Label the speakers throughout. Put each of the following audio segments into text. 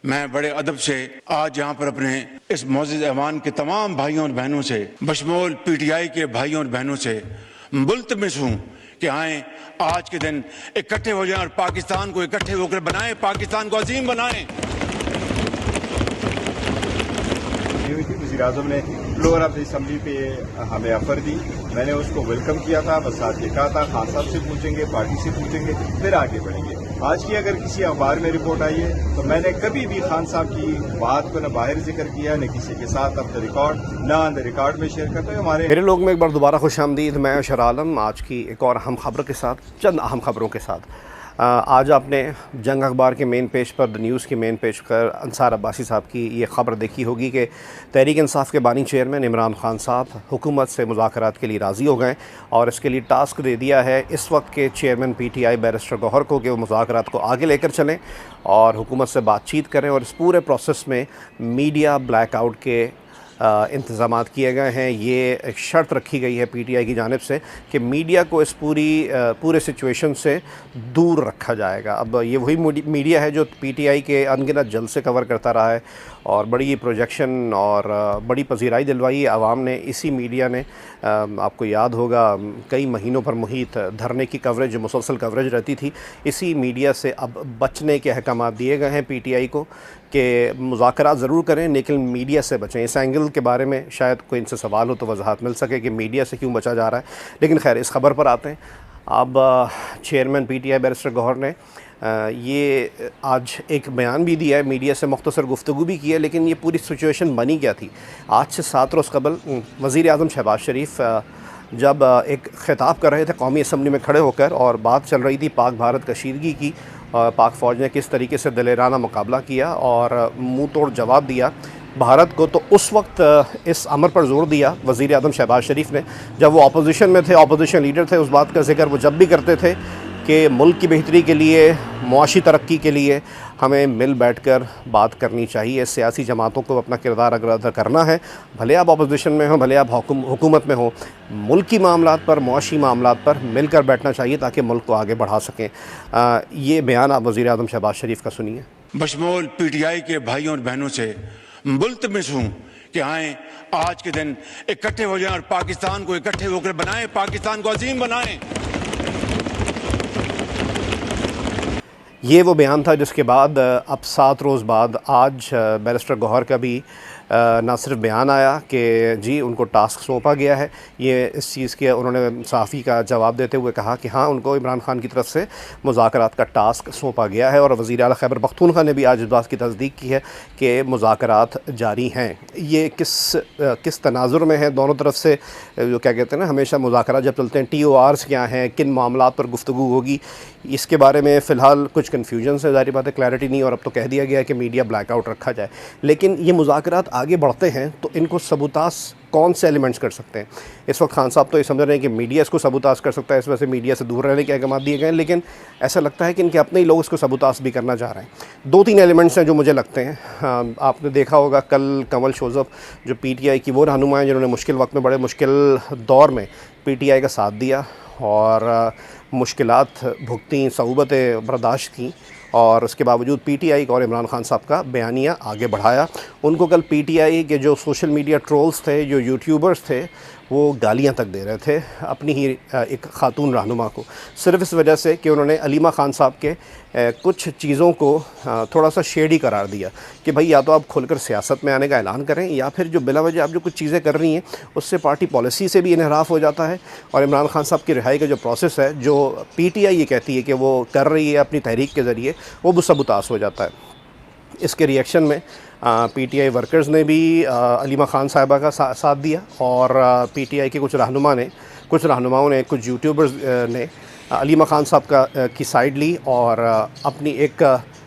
Speaker 1: मैं बड़े अदब से आज यहाँ पर अपने इस मोअज़्ज़िज़ ऐवान के तमाम भाइयों और बहनों से, बशमूल पीटीआई के भाइयों और बहनों से मुल्तमिस हूँ कि आए आज के दिन इकट्ठे हो जाएं और पाकिस्तान को इकट्ठे होकर बनाएं, पाकिस्तान को अजीम बनाएं।
Speaker 2: वज़ीर-ए-आज़म ने फ्लोर ऑफ द असम्बली पे हमें ऑफर दी, मैंने उसको वेलकम किया था। बस साथ ये कहा था खान साहब से पूछेंगे, पार्टी से पूछेंगे, फिर आगे बढ़ेंगे। आज की अगर किसी अखबार में रिपोर्ट आई है तो मैंने कभी भी खान साहब की बात को न बाहर जिक्र किया, न किसी के साथ ऑफ द रिकॉर्ड, न ऑन द रिकॉर्ड में शेयर करता हूँ। हमारे
Speaker 3: मेरे लोग में एक बार दोबारा खुशामदीद। मैं शर आलम आज की एक और अहम खबर के साथ, चंद अहम खबरों के साथ। आज आपने जंग अखबार के मेन पेज पर, द न्यूज़ के मेन पेज पर अंसार अब्बासी साहब की ये ख़बर देखी होगी कि तहरीक इंसाफ के बानी चेयरमैन इमरान खान साहब हुकूमत से मुज़ाकरात के लिए राज़ी हो गए और इसके लिए टास्क दे दिया है इस वक्त के चेयरमैन पीटीआई बैरिस्टर गौहर को कि वो मुज़ाकरात को आगे लेकर चलें और हुकूमत से बातचीत करें। और इस पूरे प्रोसेस में मीडिया ब्लैकआउट के इंतज़ामात किए गए हैं। ये एक शर्त रखी गई है पीटीआई की जानिब से कि मीडिया को इस पूरे सिचुएशन से दूर रखा जाएगा। अब ये वही मीडिया है जो पीटीआई के अनगिनत जलसे कवर करता रहा है और बड़ी प्रोजेक्शन और बड़ी पजीराई दिलवाई आवाम ने। इसी मीडिया ने, आपको याद होगा, कई महीनों पर मुहित धरने की कवरेज, जो मुसलसल कवरेज रहती थी, इसी मीडिया से अब बचने के अहकाम दिए गए हैं पीटीआई को कि मुज़ाकरात ज़रूर करें लेकिन मीडिया से बचें। इस एंगल के बारे में शायद कोई इनसे सवाल हो तो वजाहत मिल सके कि मीडिया से क्यों बचा जा रहा है। लेकिन खैर, इस खबर पर आते हैं। अब चेयरमैन पीटीआई बैरिस्टर गौहर ने ये आज एक बयान भी दिया है, मीडिया से मुख्तसर गुफ्तगू भी की है। लेकिन ये पूरी सिचुएशन बनी क्या थी? आज से 7 रोज़ कबल वज़ीर-ए-आज़म शहबाज शरीफ जब एक ख़िताब कर रहे थे कौमी असम्बली में खड़े होकर और बात चल रही थी पाक भारत कशीदगी की, पाक फ़ौज ने किस तरीके से दिलेराना मुकाबला किया और मुँह तोड़ जवाब दिया भारत को, तो उस वक्त इस अमर पर ज़ोर दिया वज़ीर-ए-आज़म शहबाज शरीफ ने, जब वो अपोजिशन में थे, अपोजिशन लीडर थे, उस बात का जिक्र वो जब भी करते थे कि मुल्क की बेहतरी के लिए, मुआशी तरक्की के लिए हमें मिल बैठ कर बात करनी चाहिए। सियासी जमातों को अपना किरदार अगर अदा करना है, भले आप अपोजिशन में हों, भले आप हुकूमत में हों, मुल्की मामलात पर, मुआशी मामलात पर मिलकर बैठना चाहिए ताकि मुल्क को आगे बढ़ा सकें। ये बयान आप वज़ीर-ए-आज़म शहबाज शरीफ का सुनिए।
Speaker 1: बशमूल पीटीआई के भाइयों और बहनों से मुल्तमिस हूँ कि आए आज के दिन इकट्ठे हो जाएं और पाकिस्तान को इकट्ठे होकर बनाएं, पाकिस्तान को अजीम बनाएं।
Speaker 3: ये वो बयान था जिसके बाद अब 7 रोज़ बाद आज बैरिस्टर गौहर का भी ना सिर्फ बयान आया कि जी उनको टास्क सौंपा गया है, ये इस चीज़ के उन्होंने सहाफ़ी का जवाब देते हुए कहा कि हाँ, उनको इमरान खान की तरफ से मुज़ाकरात का टास्क सौंपा गया है। और वज़ीर आला खैबर पख्तूनख्वा ने भी आज इस बात की तस्दीक की है कि मुज़ाकरात जारी हैं। ये किस तनाजुर में है? दोनों तरफ से जो क्या कहते हैं ना, हमेशा मुज़ाकरात जब चलते हैं, TORs क्या हैं, किन मामलात पर गुफ्तगू होगी, इसके बारे में फ़िलहाल कुछ कन्फ्यूजन है, ज़ाहिर बात है, क्लैरिटी नहीं। और अब तो कह दिया गया है कि मीडिया ब्लैकआउट रखा जाए। लेकिन ये मुज़ाकरात आगे बढ़ते हैं तो इनको सबूतास कौन से एलिमेंट्स कर सकते हैं? इस वक्त खान साहब तो ये समझ रहे हैं कि मीडिया इसको सबूतास कर सकता है, इस वजह से मीडिया से दूर रहने के अहकाम दिए गए हैं। लेकिन ऐसा लगता है कि इनके अपने ही लोग इसको सबूतास भी करना चाह रहे हैं। 2-3 एलिमेंट्स हैं जो मुझे लगते हैं। आपने देखा होगा कल कमल शोज़ब जो पीटीआई की वो रहनुमा हैं जिन्होंने मुश्किल वक्त में, बड़े मुश्किल दौर में पीटीआई का साथ दिया और मुश्किलात भुगती, सऊबतें बर्दाश्त की और उसके बावजूद पीटीआई और इमरान खान साहब का बयानिया आगे बढ़ाया। उनको कल पीटीआई के जो सोशल मीडिया ट्रोल्स थे, जो यूट्यूबर्स थे, वो गालियां तक दे रहे थे अपनी ही एक ख़ातून रहनुमा को, सिर्फ इस वजह से कि उन्होंने अलीमा खान साहब के कुछ चीज़ों को थोड़ा सा शेडी करार दिया कि भाई या तो आप खुलकर सियासत में आने का ऐलान करें या फिर जो बिला वजह आप जो कुछ चीज़ें कर रही हैं उससे पार्टी पॉलिसी से भी इन्हिराफ हो जाता है और इमरान खान साहब की रिहाई का जो प्रोसेस है, जो पीटीआई ये कहती है कि वो कर रही है अपनी तहरीक के ज़रिए, वो बुसबुतास हो जाता है। इसके रिएक्शन में पीटीआई वर्कर्स ने भी अलीमा खान साहिबा का साथ दिया और पीटीआई के कुछ रहनुमाओं ने, कुछ यूट्यूबर्स ने अलीमा खान साहब की साइड ली और अपनी एक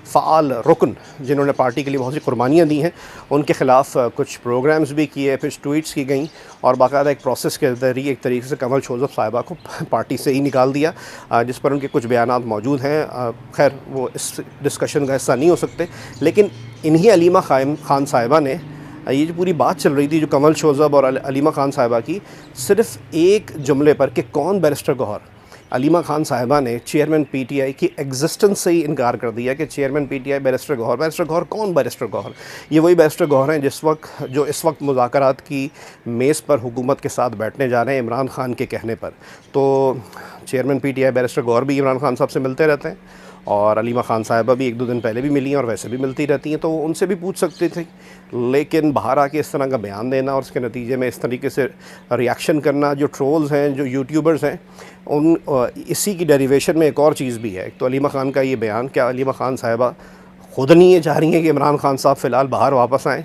Speaker 3: फ़ाल रुकन जिन्होंने पार्टी के लिए बहुत सी कुर्बानियाँ दी हैं उनके ख़िलाफ़ कुछ प्रोग्राम्स भी किए, फिर ट्वीट्स की गई और बाकायदा एक प्रोसेस के ज़रिए एक तरीके से कमल शोज़ब साहिबा को पार्टी से ही निकाल दिया, जिस पर उनके कुछ बयानात मौजूद हैं। खैर वो इस डिस्कशन का हिस्सा नहीं हो सकते, लेकिन इन्हीं अलीमा खान साहिबा ने, ये जो पूरी बात चल रही थी जो कमल शोज़ब और अलीमा खान साहिबा की, सिर्फ़ एक जुमले पर कि कौन बैरिस्टर गौहर, अलीमा खान साहिबा ने चेयरमैन पीटीआई की एग्जिस्टेंस से ही इनकार कर दिया कि चेयरमैन पीटीआई बैरिस्टर गौहर कौन बैरिस्टर गौहर? ये वही बैरिस्टर गौहर हैं जो इस वक्त मुज़ाकरात की मेज़ पर हुकूमत के साथ बैठने जा रहे हैं इमरान खान के कहने पर। तो चेयरमैन पीटीआई बैरिस्टर गौहर भी इमरान खान साहब से मिलते रहते हैं और अलीमा खान साहिबा भी 1-2 दिन पहले भी मिली हैं और वैसे भी मिलती रहती हैं, तो उनसे भी पूछ सकती थी। लेकिन बाहर आके इस तरह का बयान देना और उसके नतीजे में इस तरीके से रिएक्शन करना, जो ट्रोल्स हैं, जो यूट्यूबर्स हैं, इसी की डेरिवेशन में एक और चीज़ भी है। एक तो अलीमा खान का ये बयान, क्या अलीमा खान साहिबा ख़ुद नहीं ये चाह रही हैं कि इमरान खान साहब फ़िलहाल बाहर वापस आएँ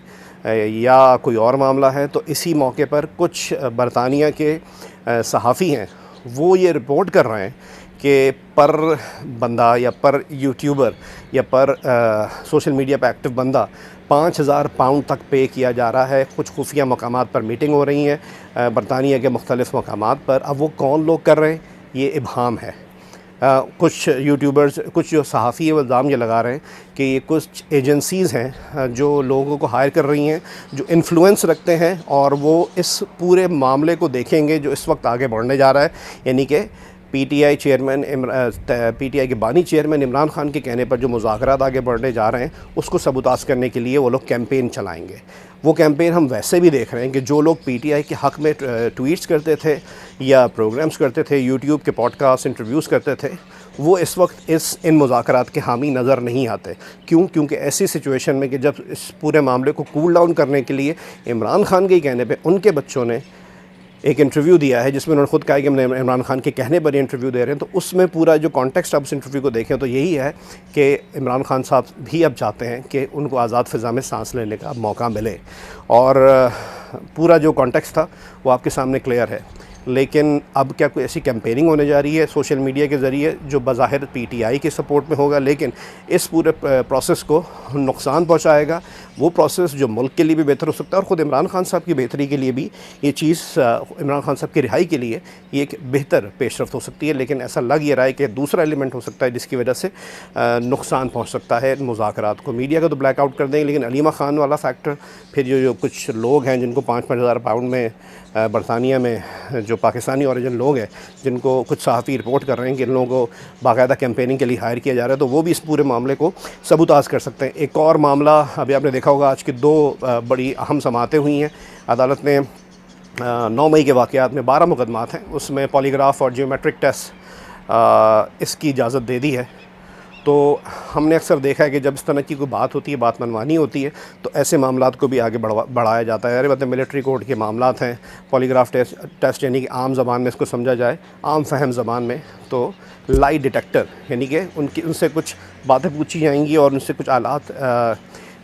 Speaker 3: या कोई और मामला है? तो इसी मौके पर कुछ बरतानिया के सहाफ़ी हैं, वो ये रिपोर्ट कर रहे हैं कि पर बंदा या पर यूट्यूबर या पर सोशल मीडिया पे एक्टिव बंदा 5,000 पाउंड तक पे किया जा रहा है। कुछ खुफिया मकामात पर मीटिंग हो रही हैं बरतानिया के मुख्तलिफ़ मकामात पर। अब वो कौन लोग कर रहे हैं, ये इब्हाम है। कुछ यूट्यूबर्स, कुछ जो सहाफ़ी वो इल्ज़ाम ये लगा रहे हैं कि ये कुछ एजेंसीज़ हैं जो लोगों को हायर कर रही हैं, जो इन्फ्लुएंस रखते हैं और वो इस पूरे मामले को देखेंगे जो इस वक्त आगे बढ़ने जा रहा है। यानी कि पीटीआई के बानी चेयरमैन इमरान खान के कहने पर जो मुज़ाकरात आगे बढ़ने जा रहे हैं, उसको सबूताज़ करने के लिए वो लोग कैंपेन चलाएंगे। वो कैंपेन हम वैसे भी देख रहे हैं कि जो लोग पीटीआई के हक़ में ट्वीट्स करते थे या प्रोग्राम्स करते थे, यूट्यूब के पॉडकास्ट, इंटरव्यूज़ करते थे, वो इस वक्त इन मुज़ाकरात के हामी नज़र नहीं आते। क्यों? क्योंकि ऐसी सिचुएशन में कि जब इस पूरे मामले को कूल डाउन करने के लिए इमरान खान के कहने पर उनके बच्चों ने एक इंटरव्यू दिया है जिसमें उन्होंने ख़ुद कहा कि हम इमरान खान के कहने पर इंटरव्यू दे रहे हैं, तो उसमें पूरा जो कॉन्टेक्स्ट आप उस इंटरव्यू को देखें तो यही है कि इमरान खान साहब भी अब चाहते हैं कि उनको आज़ाद फ़िज़ा में सांस लेने का मौका मिले। और पूरा जो कॉन्टेक्स्ट था वो आपके सामने क्लियर है। लेकिन अब क्या कोई ऐसी कैंपेनिंग होने जा रही है सोशल मीडिया के ज़रिए जो बज़ाहिर पीटीआई के सपोर्ट में होगा, लेकिन इस पूरे प्रोसेस को नुकसान पहुंचाएगा? वो प्रोसेस जो मुल्क के लिए भी बेहतर हो सकता है और ख़ुद इमरान खान साहब की बेहतरी के लिए भी ये चीज़, इमरान खान साहब की रिहाई के लिए ये एक बेहतर पेशरफ्त हो सकती है। लेकिन ऐसा लग ये रहा है कि दूसरा एलिमेंट हो सकता है जिसकी वजह से नुकसान पहुँच सकता है मुज़ाकरात को। मीडिया का तो ब्लैक आउट कर देंगे, लेकिन अलीमा खान वाला फैक्टर, फिर जो कुछ लोग हैं जिनको 5-5 हज़ार पाउंड में बरतानिया में जो पाकिस्तानी ओरिजिन लोग हैं, जिनको कुछ सहाफ़ी रिपोर्ट कर रहे हैं कि इन लोगों को बाकायदा कैंपेनिंग के लिए हायर किया जा रहा है, तो वो भी इस पूरे मामले को सबूताज़ कर सकते हैं। एक और मामला अभी आपने देखा होगा, आज की 2 बड़ी अहम समातें हुई हैं। अदालत ने 9 मई के वाक़यात में 12 मुकदमात हैं, उसमें पॉलीग्राफ और जियोमेट्रिक टेस्ट इसकी इजाज़त दे दी है। तो हमने अक्सर देखा है कि जब इस तरह की कोई बात होती है, बात मनवानी होती है, तो ऐसे मामलात को भी आगे बढ़ाया जाता है। अरे मतलब मिलिट्री कोर्ट के मामलात हैं, पॉलीग्राफ टेस्ट यानी कि आम ज़बान में इसको समझा जाए, आम फहम ज़बान में, तो लाई डिटेक्टर यानी कि उनसे कुछ बातें पूछी जाएंगी और उनसे कुछ आलात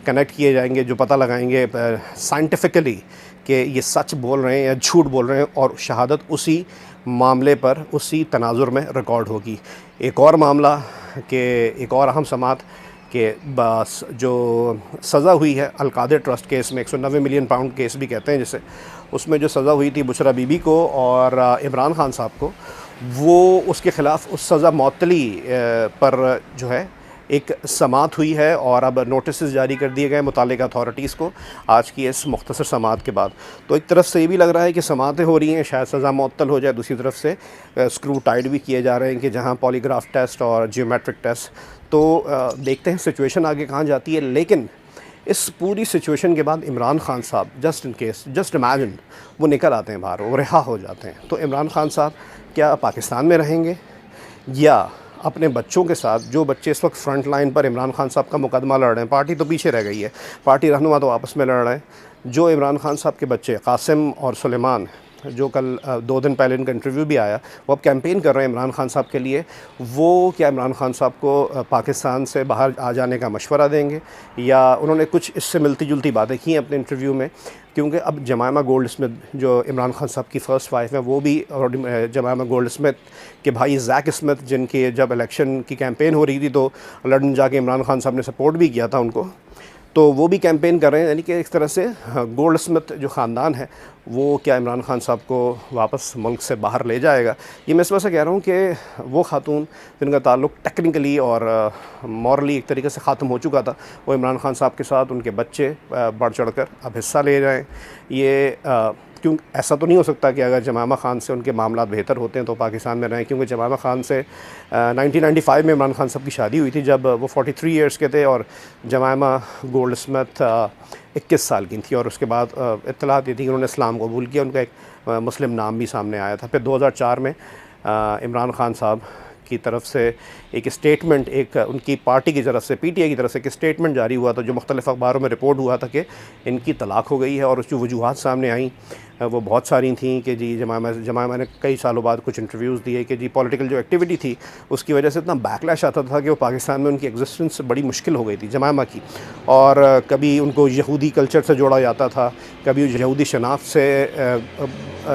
Speaker 3: कनेक्ट किए जाएंगे जो पता लगाएंगे साइंटिफिकली कि ये सच बोल रहे हैं या झूठ बोल रहे हैं, और शहादत उसी मामले पर, उसी तनाजुर में रिकॉर्ड होगी। एक और मामला कि एक और अहम समात कि बस जो सज़ा हुई है अलकादिर ट्रस्ट केस में, 190 मिलियन पाउंड केस भी कहते हैं जिसे, उसमें जो सज़ा हुई थी बुशरा बीबी को और इमरान खान साहब को, वो उसके ख़िलाफ़ उस सज़ा मअतली पर जो है एक समात हुई है और अब नोटिस जारी कर दिए गए मुतालिका अथॉरिटीज़ को आज की इस मुख्तसर समात के बाद। तो एक तरफ से ये भी लग रहा है कि समातें हो रही हैं, शायद सज़ा मुअत्तल हो जाए, दूसरी तरफ से स्क्रू टाइड भी किए जा रहे हैं कि जहां पॉलीग्राफ टेस्ट और जियोमेट्रिक टेस्ट। तो देखते हैं सिचुएशन आगे कहाँ जाती है। लेकिन इस पूरी सिचुएशन के बाद इमरान खान साहब, just in case, just imagine, वो निकल आते हैं बाहर, वो रिहा हो जाते हैं, तो इमरान खान साहब क्या पाकिस्तान में रहेंगे या अपने बच्चों के साथ, जो बच्चे इस वक्त फ्रंट लाइन पर इमरान खान साहब का मुकदमा लड़ रहे हैं, पार्टी तो पीछे रह गई है, पार्टी रहनुमा तो आपस में लड़ रहे हैं, जो इमरान खान साहब के बच्चे कासिम और सुलेमान, जो कल 2 दिन पहले इनका इंटरव्यू भी आया, वो अब कैंपेन कर रहे हैं इमरान खान साहब के लिए, वो क्या इमरान खान साहब को पाकिस्तान से बाहर आ जाने का मशवरा देंगे? या उन्होंने कुछ इससे मिलती जुलती बातें की हैं अपने इंटरव्यू में, क्योंकि अब जमायमा गोल्ड स्मिथ जो इमरान खान साहब की फ़र्स्ट वाइफ है, वो भी, और जमायमा गोल्ड स्मिथ के भाई जैक स्मिथ, जिनके जब इलेक्शन की कैंपेन हो रही थी तो लंदन जाके इमरान खान साहब ने सपोर्ट भी किया था उनको, तो वो भी कैंपेन कर रहे हैं। यानी कि एक तरह से गोल्ड स्मिथ जो ख़ानदान है वो क्या इमरान खान साहब को वापस मुल्क से बाहर ले जाएगा? ये मैं इस वजह से कह रहा हूँ कि वो खातून जिनका ताल्लुक़ टेक्निकली और मॉरली एक तरीके से ख़त्म हो चुका था, वो इमरान खान साहब के साथ उनके बच्चे बढ़ चढ़ कर अब हिस्सा ले रहे हैं। ये क्यों ऐसा तो नहीं हो सकता कि अगर जमामा ख़ान से उनके मामला बेहतर होते हैं तो पाकिस्तान में रहें, क्योंकि जमामा ख़ान से 1995 में इमरान खान साहब की शादी हुई थी जब वो 43 इयर्स के थे और जमामा गोल्डस्मिथ 21 साल की थी। और उसके बाद इत्तला दी थी कि उन्होंने इस्लाम कबूल किया, उनका एक मुस्लिम नाम भी सामने आया था। फिर 2004 में इमरान खान साहब की तरफ से एक स्टेटमेंट, एक उनकी पार्टी की तरफ से, पीटीआई की तरफ से एक स्टेटमेंट जारी हुआ था जो मुख्तलिफ़ अखबारों में रिपोर्ट हुआ था कि इनकी तलाक हो गई है। और जो वजूहात सामने आई वो बहुत सारी थी कि जी जमामा ने कई सालों बाद कुछ इंटरव्यूज़ दिए कि जी पॉलिटिकल जो एक्टिविटी थी उसकी वजह से इतना बैकलैश आता था कि वो पाकिस्तान में उनकी एग्जिस्टेंस बड़ी मुश्किल हो गई थी जमामा की। और कभी उनको यहूदी कल्चर से जोड़ा जाता था, कभी यहूदी शनाख्त से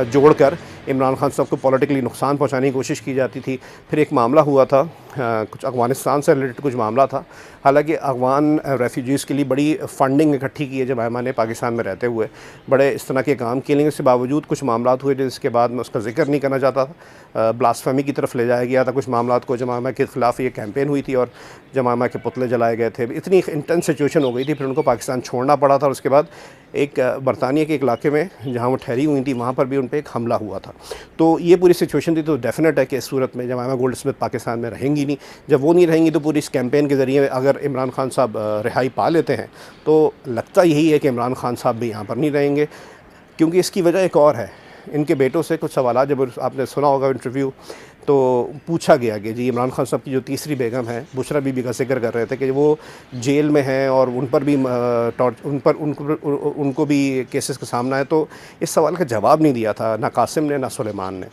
Speaker 3: जोड़कर इमरान खान साहब को पॉलिटिकली नुकसान पहुंचाने की कोशिश की जाती थी। फिर एक मामला हुआ था, कुछ अफ़गानिस्तान से रिलेटेड कुछ मामला था। हालांकि अफ़गान रेफ्यूजीज़ के लिए बड़ी फ़ंडिंग इकट्ठी की है जमामा ने पाकिस्तान में रहते हुए, बड़े इस तरह के काम किए, लेकिन इसके बावजूद कुछ मामला हुए जिसके बाद मैं उसका जिक्र नहीं करना चाहता था। ब्लास्फेमी की तरफ ले जाया गया था कुछ मामला को, जमामा के ख़िलाफ़ ये कैंपेन हुई थी और जमामा के पुतले जलाए गए थे। इतनी इंटेंस सिचुएशन हो गई थी, फिर उनको पाकिस्तान छोड़ना पड़ा था। और उसके बाद एक बरतानिया के एक इलाके में जहाँ वो ठहरी हुई थी वहाँ पर भी उन पर एक हमला हुआ था। तो ये पूरी सिचुएशन थी। तो डेफिनेट है कि इस सूरत में जमामा गोल्डस्मिथ पाकिस्तान में रहेंगी नहीं। जब वो नहीं रहेंगी तो पूरी इस कैंपेन के ज़रिए अगर इमरान खान साहब रिहाई पा लेते हैं तो लगता यही है कि इमरान खान साहब भी यहाँ पर नहीं रहेंगे। क्योंकि इसकी वजह एक और है, इनके बेटों से कुछ सवाल जब आपने सुना होगा इंटरव्यू तो पूछा गया कि जी इमरान खान साहब की जो तीसरी बेगम है बुशरा बीबी का जिक्र कर रहे थे कि वो जेल में हैं और उन पर भी उनको भी केसेस का सामना है। तो इस सवाल का जवाब नहीं दिया था ना कासिम ने ना सुलेमान ने।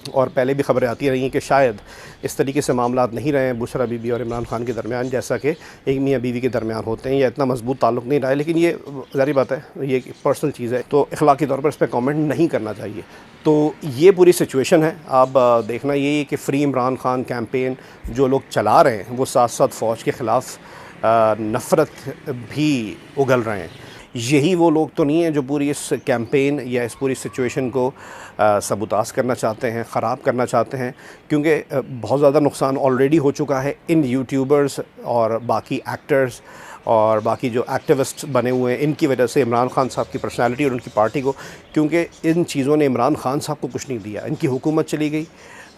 Speaker 3: और पहले भी खबरें आती रही कि शायद इस तरीके से मामला नहीं रहे हैं बुशरा बीबी और इमरान खान के दरमियान जैसा कि एक मियाँ बीवी के दरमियान होते हैं, या इतना मजबूत ताल्लुक़ नहीं रहा है। लेकिन ये ज़ाहिर बात है, ये एक पर्सनल चीज़ है तो अखलाकी तौर पर इस पर कमेंट नहीं करना चाहिए। तो ये पूरी सिचुएशन है। अब देखना यही है कि फ्री इमरान खान कैंपेन जो लोग चला रहे हैं वो साथ साथ फ़ौज के ख़िलाफ़ नफ़रत भी उगल रहे हैं। यही वो लोग तो नहीं हैं जो पूरी इस कैंपेन या इस पूरी सिचुएशन को सबूताज़ करना चाहते हैं, ख़राब करना चाहते हैं। क्योंकि बहुत ज़्यादा नुकसान ऑलरेडी हो चुका है इन यूट्यूबर्स और बाकी एक्टर्स और बाकी जो एक्टिविस्ट बने हुए हैं इनकी वजह से इमरान खान साहब की पर्सनालिटी और उनकी पार्टी को। क्योंकि इन चीज़ों ने इमरान खान साहब को कुछ नहीं दिया, इनकी हुकूमत चली गई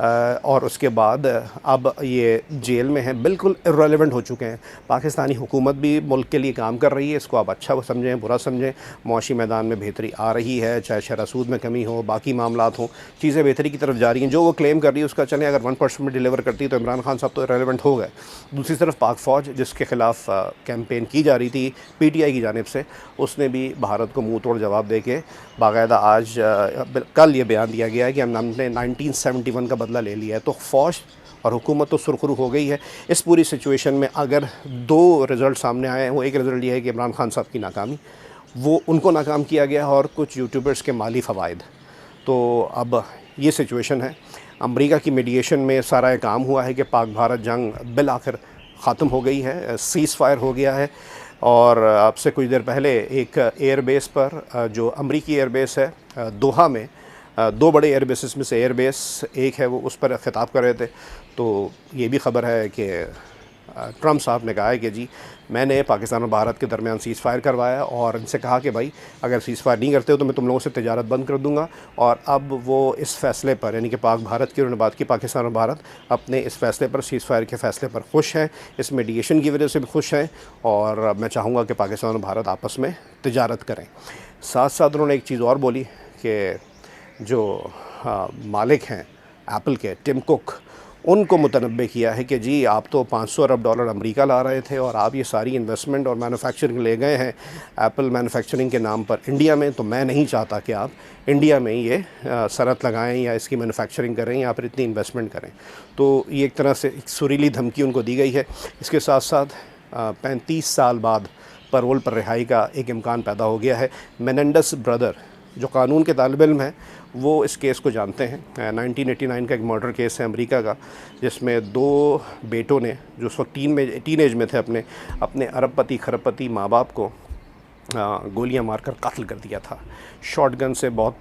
Speaker 3: और उसके बाद अब ये जेल में हैं, बिल्कुल इर्रेलेवेंट हो चुके हैं। पाकिस्तानी हुकूमत भी मुल्क के लिए काम कर रही है, इसको आप अच्छा समझें बुरा समझें, मुआशी मैदान में बेहतरी आ रही है, चाहे शरह सूद में कमी हो, बाकी मामलात हों, चीज़ें बेहतरी की तरफ जा रही हैं। जो वो क्लेम कर रही है उसका चलें, अगर 1% में डिलीवर करती है तो इमरान खान साहब तो इर्रेलेवेंट हो गए। दूसरी तरफ पाक फ़ौज जिसके ख़िलाफ़ कैंपेन की जा रही थी PTI की जानिब से, उसने भी भारत को मुँह तोड़ जवाब दे के बाकायदा आज कल ये बयान दिया गया है कि हमने 1971 का बदला ले लिया है। तो फ़ौज और हुकूमत तो सुरखरू हो गई है। इस पूरी सिचुएशन में अगर दो रिज़ल्ट सामने आए हैं, वो एक रिज़ल्ट ये है कि इमरान खान साहब की नाकामी, वो उनको नाकाम किया गया और कुछ यूट्यूबर्स के माली फ़वाइद। तो अब ये सिचुएशन है। अमरीका की मीडिएशन में सारा काम हुआ है कि पाक भारत जंग बिल आखिर ख़त्म हो गई है, सीज़ फायर हो गया है। और आपसे कुछ देर पहले एक एयरबेस पर जो अमरीकी एयरबेस है दोहा में, दो बड़े एयरबेसेस में से एयरबेस एक है, वो उस पर ख़िताब कर रहे थे। तो ये भी ख़बर है कि ट्रम्प साहब ने कहा है कि जी मैंने पाकिस्तान और भारत के दरमियान सीज़ फायर करवाया और इनसे कहा कि भाई अगर सीज़ फायर नहीं करते हो तो मैं तुम लोगों से तिजारत बंद कर दूंगा। और अब वो इस फ़ैसले पर, यानी कि पाक भारत की उन्होंने बात की, पाकिस्तान और भारत अपने इस फ़ैसले पर, सीज़ फायर के फ़ैसले पर खुश हैं, इस मीडिएशन की वजह से भी खुश हैं। और मैं चाहूँगा कि पाकिस्तान और भारत आपस में तिजारत करें। साथ साथ उन्होंने एक चीज़ और बोली कि जो मालिक हैं एप्पल के, टिम कुक, उनको मुतनब्बे किया है कि जी आप तो 500 अरब डॉलर अमेरिका ला रहे थे और आप ये सारी इन्वेस्टमेंट और मैन्युफैक्चरिंग ले गए हैं एप्पल मैन्युफैक्चरिंग के नाम पर इंडिया में। तो मैं नहीं चाहता कि आप इंडिया में ये शरत लगाएं या इसकी मैन्युफैक्चरिंग करें या फिर इतनी इन्वेस्टमेंट करें। तो ये एक तरह से एक सुरीली धमकी उनको दी गई है। इसके साथ साथ 35 साल बाद पैरोल पर रिहाई का एक इम्कान पैदा हो गया है। मेनेंडेस ब्रदर जो कानून के तालिब इल्म हैं वो इस केस को जानते हैं। 1989 का एक मर्डर केस है अमेरिका का, जिसमें दो बेटों ने जो उस वक्त टीन एज में थे अपने अरबपति खरबपति माँ बाप को गोलियां मारकर कत्ल कर दिया था। शॉटगन से बहुत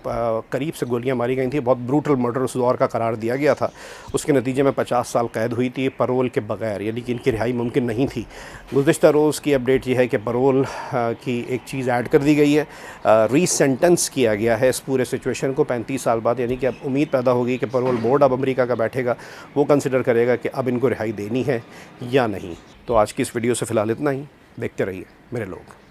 Speaker 3: करीब से गोलियां मारी गई थी। बहुत ब्रूटल मर्डर उस दौर का करार दिया गया था। उसके नतीजे में 50 साल कैद हुई थी परोल के बगैर, यानी कि इनकी रिहाई मुमकिन नहीं थी। गुज़िश्ता रोज़ की अपडेट ये है कि परोल की एक चीज़ ऐड कर दी गई है, रीसेंटेंस किया गया है इस पूरे सिचुएशन को 35 साल बाद। यानी कि अब उम्मीद पैदा होगी कि परोल बोर्ड अब अमेरिका का बैठेगा, वो कंसिडर करेगा कि अब इनको रिहाई देनी है या नहीं। तो आज की इस वीडियो से फ़िलहाल इतना ही। देखते रहिए मेरे लोग।